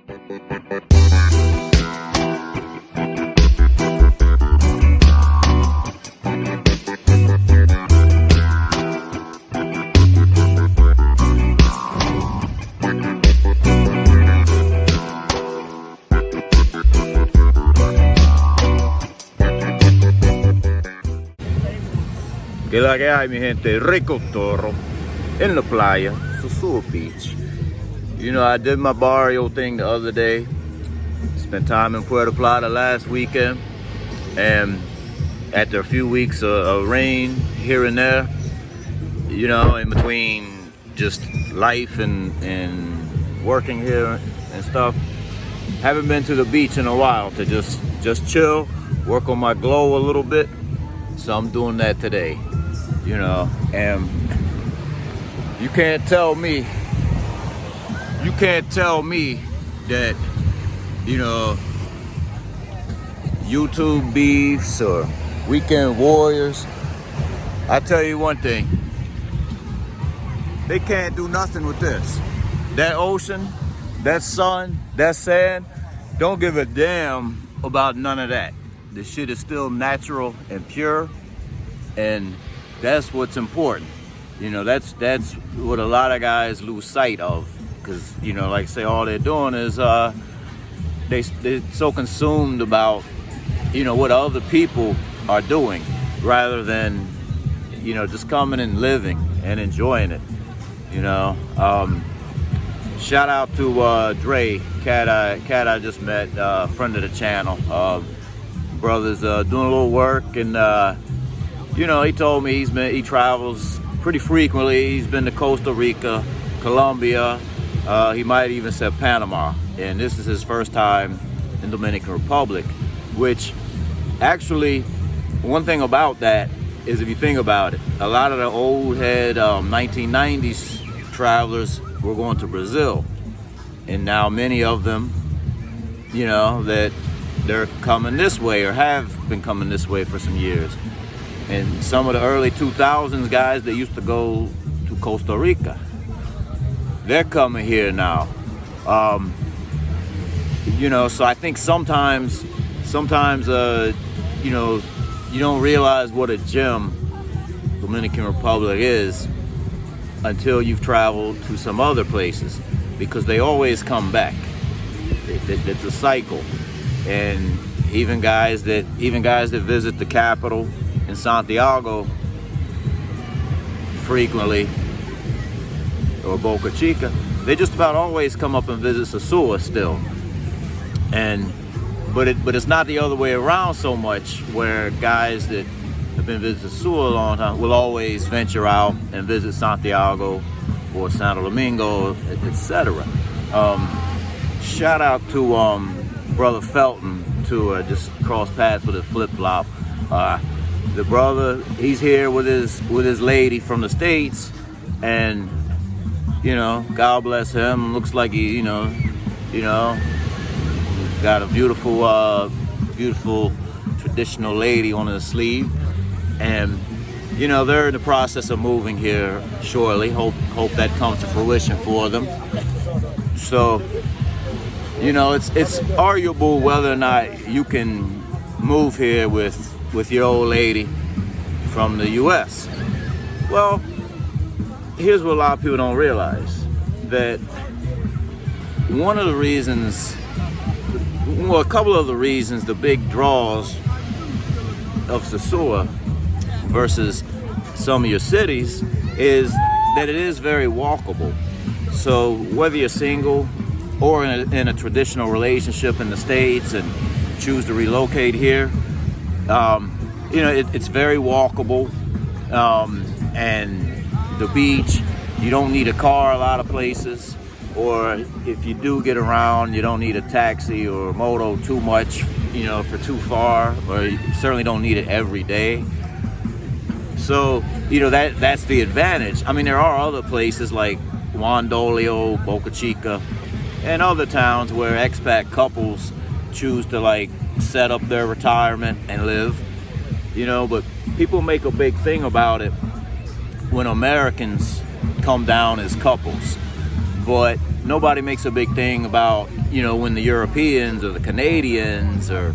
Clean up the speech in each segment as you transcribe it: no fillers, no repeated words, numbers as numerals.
Que la que hay, mi gente, ricotoro in the playa, Sosua Beach. You know, I did my barrio thing the other day. Spent time in Puerto Plata last weekend, and after a few weeks of rain here and there, you know, in between just life and working here and stuff, haven't been to the beach in a while to just chill, work on my glow a little bit. So I'm doing that today. You know, and you can't tell me that, you know, YouTube beefs or weekend warriors. I tell you one thing, they can't do nothing with this. That ocean, that sun, that sand, don't give a damn about none of that. The shit is still natural and pure, and that's what's important. You know, that's what a lot of guys lose sight of, because, you know, like I say, all they're doing is they're so consumed about, you know, what other people are doing, rather than, you know, just coming and living and enjoying it. You know, shout out to Dre, cat I just met, friend of the channel. Brother's doing a little work, and you know, he told me he travels pretty frequently. He's been to Costa Rica, Colombia, he might even said Panama, and this is his first time in Dominican Republic, which actually, one thing about that is, if you think about it, a lot of the old head 1990s travelers were going to Brazil, and now many of them, you know, that they're coming this way or have been coming this way for some years. And some of the early 2000s guys that used to go to Costa Rica, they're coming here now. You know, so I think sometimes, you know, you don't realize what a gem Dominican Republic is until you've traveled to some other places, because they always come back. It's a cycle. And even guys that visit the capital in Santiago frequently, or Boca Chica, they just about always come up and visit Sosua still. But it's not the other way around so much, where guys that have been visiting Sosua a long time will always venture out and visit Santiago or Santo Domingo, etc. Shout out to brother Felton, to just cross paths with his flip-flop. The brother, he's here with his lady from the States, and, you know, God bless him. Looks like he, you know, got a beautiful traditional lady on his sleeve, and, you know, they're in the process of moving here shortly. Hope that comes to fruition for them. So, you know, it's arguable whether or not you can move here with your old lady from the US. Well, here's what a lot of people don't realize, that one of the reasons, well, a couple of the reasons, the big draws of Sosua versus some of your cities, is that it is very walkable. So whether you're single or in a traditional relationship in the States and choose to relocate here, you know, it's very walkable, and the beach, you don't need a car a lot of places, or if you do get around, you don't need a taxi or a moto too much, you know, for too far, or you certainly don't need it every day. So, you know, that's the advantage. I mean, there are other places like Juan Dolio, Boca Chica, and other towns where expat couples choose to, like, set up their retirement and live, you know, but people make a big thing about it when Americans come down as couples. But nobody makes a big thing about, you know, when the Europeans or the Canadians or,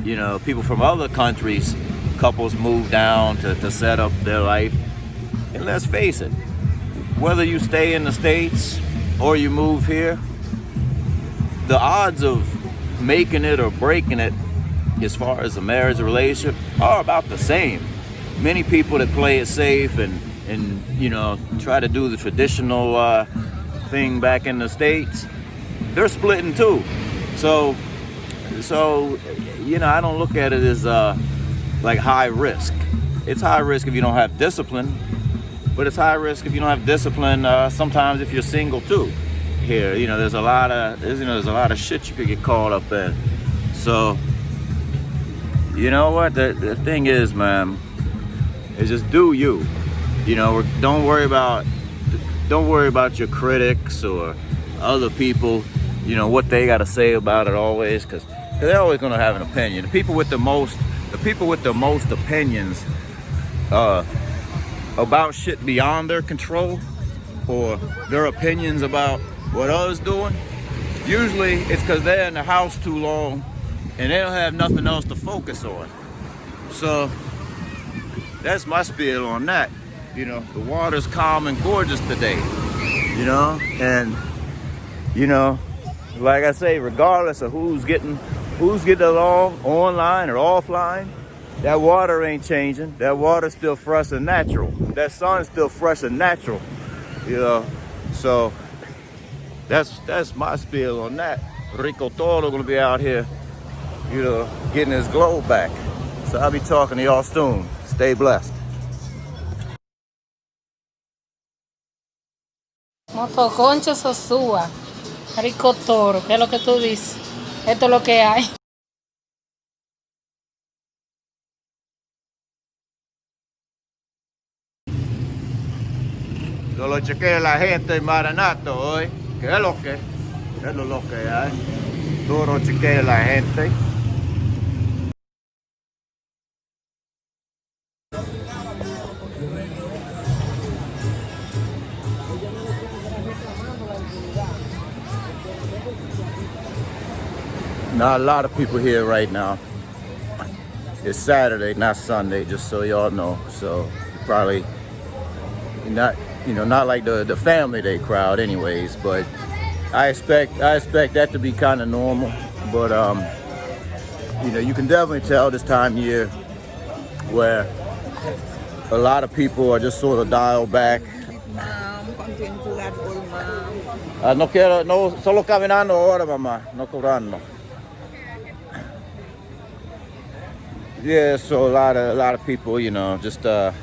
you know, people from other countries, couples move down to set up their life. And let's face it, whether you stay in the States or you move here, the odds of making it or breaking it as far as a marriage relationship are about the same. Many people that play it safe and you know, try to do the traditional thing back in the States, they're splitting too. So you know, I don't look at it as like high risk. It's high risk if you don't have discipline, but it's high risk if you don't have discipline sometimes if you're single too. Here, you know, there's a lot of shit you could get caught up in. So you know what, the thing is, man, is just do you. You know, don't worry about your critics or other people, you know, what they got to say about it always, because they're always going to have an opinion. The people with the most opinions about shit beyond their control, or their opinions about what others doing, usually it's because they're in the house too long and they don't have nothing else to focus on. So that's my spiel on that. You know, the water's calm and gorgeous today, you know, and you know, like I say, regardless of who's getting along online or offline, that water ain't changing. That water's still fresh and natural. That sun's still fresh and natural, you know. So that's my spiel on that. Ricotoro gonna be out here, you know, getting his glow back. So I'll be talking to y'all soon. Stay blessed. Motoconcho Sosua, ricotoro, ¿qué es lo que tú dices? Esto es lo que hay. Yo lo chequeé la gente en Maranato hoy. ¿Qué es lo que? ¿Qué es lo que hay? Yo lo chequeé la gente. Not a lot of people here right now. It's Saturday, not Sunday, just so y'all know. So probably not, you know, not like the family day crowd anyways, but I expect that to be kind of normal. But you know, you can definitely tell this time of year where a lot of people are just sort of dialed back. No quiero, no, solo caminando ahora, mamá, no corrando. Yeah, so a lot of people, you know, just the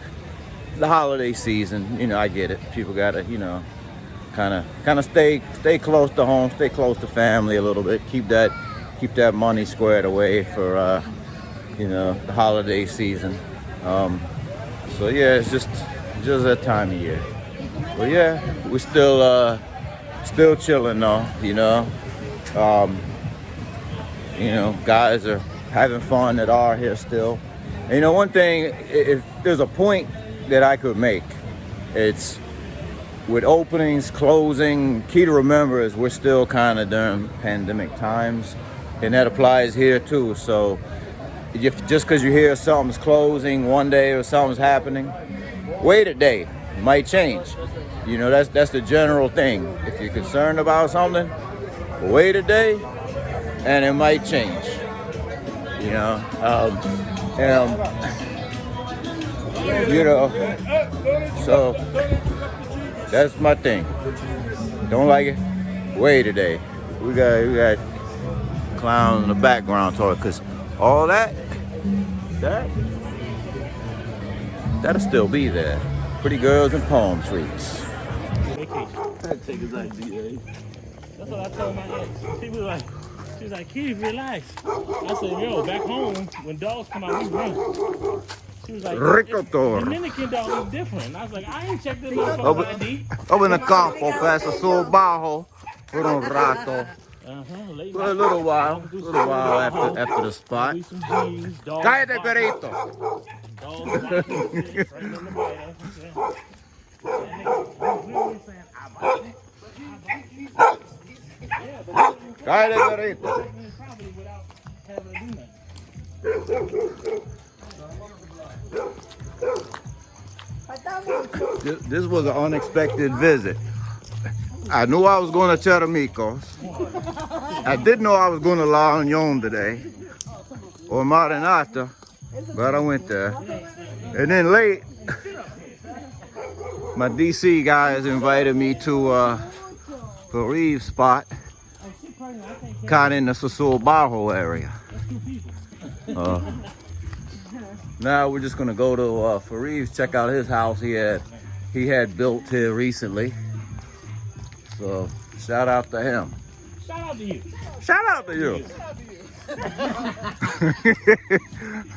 holiday season, you know, I get it. People gotta, you know, kind of stay close to home, stay close to family a little bit, keep that money squared away for you know, the holiday season. So yeah, it's just that time of year. But yeah, we're still chilling though, you know. You know, guys are having fun that are here still. And you know, one thing, if there's a point that I could make, it's with openings, closing, key to remember is we're still kind of during pandemic times, and that applies here too. So just because you hear something's closing one day or something's happening, wait a day, it might change. You know, that's the general thing. If you're concerned about something, wait a day and it might change. You know, you know, so that's my thing. Don't like it? Wait a day. We got clown in the background talking, because all that'll still be there. Pretty girls and palm trees. Take his idea. That's what I told my ex. She was like, Keith, relax. I said, yo, back home, when dogs come out, we run. She was like, Ricotoro. Dominican dog is different. I was like, I ain't checked this motherfucker ID. Up in the campo, pasa su bajo por un rato. For a little while after the spot. Cállate, perito. Cállate, perrito. Property without having to do nothing. This was an unexpected visit. I knew I was going to Cheramicos. I didn't know I was going to La Union today or Maranata, but I went there. And then late, my DC guys invited me to a Reeve spot, kind of in the Sosua Bajo area. Now we're just gonna go to Fareed's, check out his house he had built here recently. So shout out to him. Shout out to you. Shout out to you. Shout out to you.